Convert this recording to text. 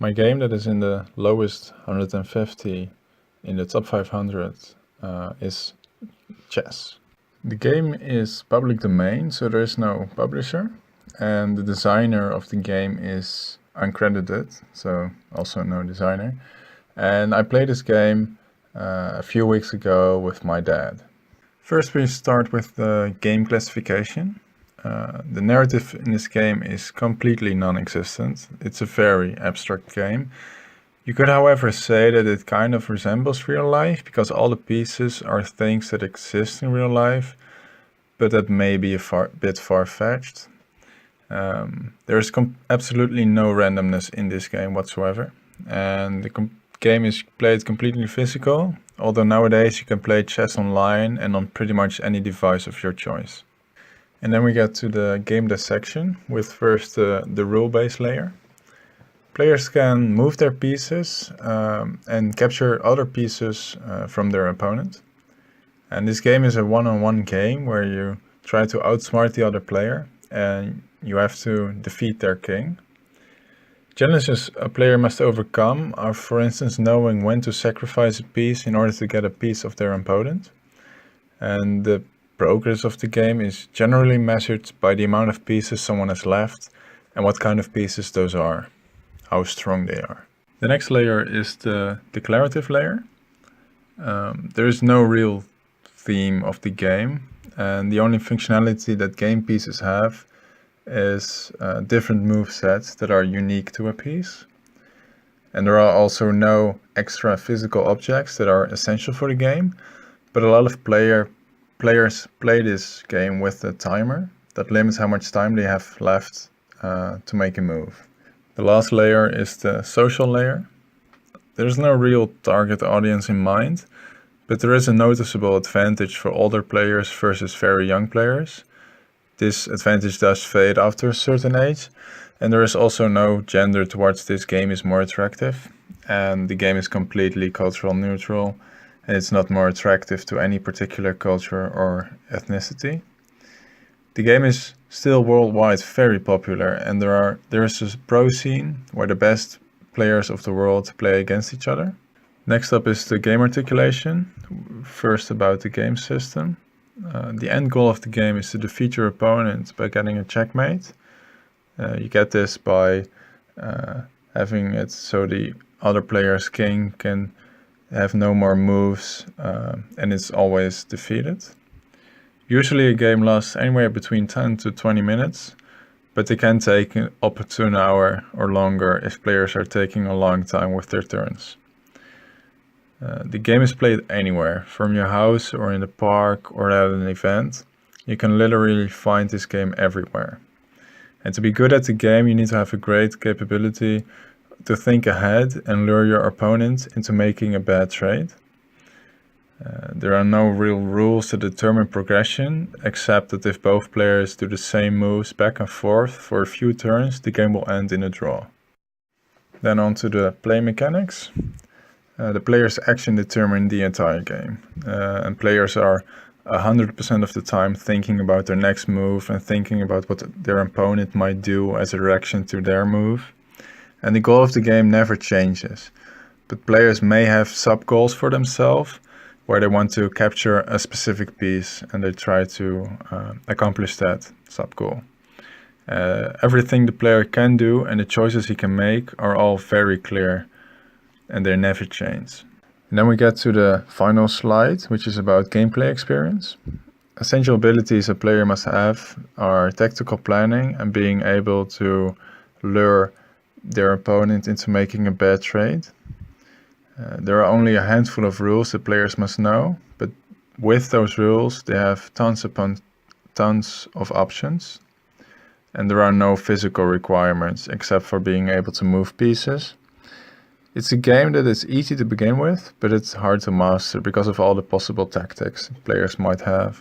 My game that is in the lowest 150 in the top 500 is chess. The game is public domain, so there is no publisher, and the designer of the game is uncredited, so also no designer. And I played this game a few weeks ago with my dad. First we start with the game classification. The narrative in this game is completely non-existent. It's a very abstract game. You could, however, say that it kind of resembles real life because all the pieces are things that exist in real life, but that may be a bit far-fetched. There is absolutely no randomness in this game whatsoever, and the game is played completely physical, although nowadays you can play chess online and on pretty much any device of your choice. And then we get to the game dissection with first the rule-based layer. Players can move their pieces and capture other pieces from their opponent. And this game is a one-on-one game where you try to outsmart the other player and you have to defeat their king. Challenges a player must overcome are, for instance, knowing when to sacrifice a piece in order to get a piece of their opponent. And the progress of the game is generally measured by the amount of pieces someone has left and what kind of pieces those are, how strong they are. The next layer is the declarative layer. There is no real theme of the game, and the only functionality that game pieces have is different move sets that are unique to a piece. And there are also no extra physical objects that are essential for the game, but a lot of players play this game with a timer that limits how much time they have left to make a move. The last layer is the social layer. There's no real target audience in mind, but there is a noticeable advantage for older players versus very young players. This advantage does fade after a certain age, and there is also no gender towards this game is more attractive, and the game is completely cultural neutral, and it's not more attractive to any particular culture or ethnicity. The game is still worldwide very popular, and there is a pro scene where the best players of the world play against each other. Next up is the game articulation. First about the game system. The end goal of the game is to defeat your opponent by getting a checkmate. You get this by having it so the other player's king can have no more moves and it's always defeated. Usually a game lasts anywhere between 10 to 20 minutes, but it can take up to an hour or longer if players are taking a long time with their turns. The game is played anywhere, from your house or in the park or at an event. You can literally find this game everywhere. And to be good at the game, you need to have a great capability to think ahead and lure your opponent into making a bad trade. There are no real rules to determine progression, except that if both players do the same moves back and forth for a few turns, the game will end in a draw. Then on to the play mechanics. The player's action determine the entire game, and players are 100% of the time thinking about their next move and thinking about what their opponent might do as a reaction to their move. And the goal of the game never changes, but players may have sub-goals for themselves where they want to capture a specific piece and they try to accomplish that sub-goal. Everything the player can do and the choices he can make are all very clear and they never change. And then we get to the final slide, which is about gameplay experience. Essential abilities a player must have are tactical planning and being able to lure their opponent into making a bad trade. There are only a handful of rules that players must know, but with those rules they have tons upon tons of options. And there are no physical requirements except for being able to move pieces. It's a game that is easy to begin with, but it's hard to master because of all the possible tactics players might have.